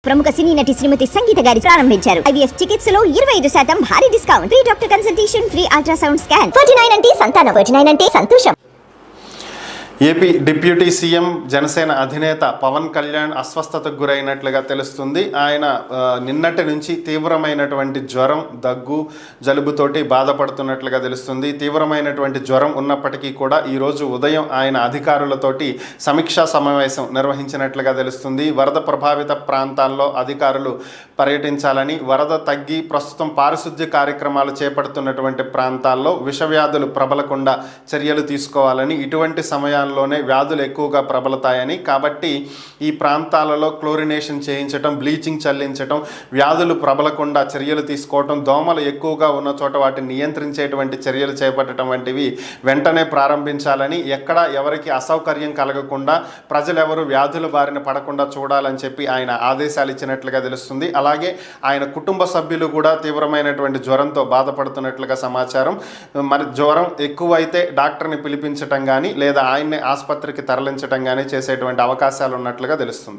ప్రముఖ సినీ నటి శ్రీమతి సంగీత గారి ప్రారంభించారు. IVF చికిత్సలో 25% భారీ discount, free doctor consultation, free ultrasound scan. 49 అంటే సంతానం, 49 అంటే సంతోషం. ఏపీ డిప్యూటీ సీఎం జనసేన అధినేత పవన్ కళ్యాణ్ అస్వస్థతకు గురైనట్లుగా తెలుస్తుంది. ఆయన నిన్నటి నుంచి తీవ్రమైనటువంటి జ్వరం, దగ్గు, జలుబుతోటి బాధపడుతున్నట్లుగా తెలుస్తుంది. తీవ్రమైనటువంటి జ్వరం ఉన్నప్పటికీ కూడా ఈరోజు ఉదయం ఆయన అధికారులతోటి సమీక్షా సమావేశం నిర్వహించినట్లుగా తెలుస్తుంది. వరద ప్రభావిత ప్రాంతాల్లో అధికారులు పర్యటించాలని, వరద తగ్గి ప్రస్తుతం పారిశుద్ధ్య కార్యక్రమాలు చేపడుతున్నటువంటి ప్రాంతాల్లో విషవ్యాధులు ప్రబలకుండా చర్యలు తీసుకోవాలని, ఇటువంటి సమయాల్లోనే వ్యాధులు ఎక్కువగా ప్రబలతాయని, కాబట్టి ఈ ప్రాంతాలలో క్లోరినేషన్ చేయించడం, బ్లీచింగ్ చల్లించడం, వ్యాధులు ప్రబలకుండా చర్యలు తీసుకోవటం, దోమలు ఎక్కువగా ఉన్న చోట వాటిని నియంత్రించేటువంటి చర్యలు చేపట్టడం వంటివి వెంటనే ప్రారంభించాలని, ఎక్కడ ఎవరికి అసౌకర్యం కలగకుండా ప్రజలెవరు వ్యాధుల బారిన పడకుండా చూడాలని చెప్పి ఆయన ఆదేశాలు ఇచ్చినట్లుగా తెలుస్తుంది. అలాగే ఆయన కుటుంబ సభ్యులు కూడా తీవ్రమైనటువంటి జ్వరంతో బాధపడుతున్నట్లుగా సమాచారం. మరి జ్వరం ఎక్కువైతే డాక్టర్ని పిలిపించటం కానీ లేదా ఆయన్ని ఆసుపత్రికి తరలించడం కానీ చేసేటువంటి అవకాశాలు ఉన్నట్లుగా తెలుస్తుంది.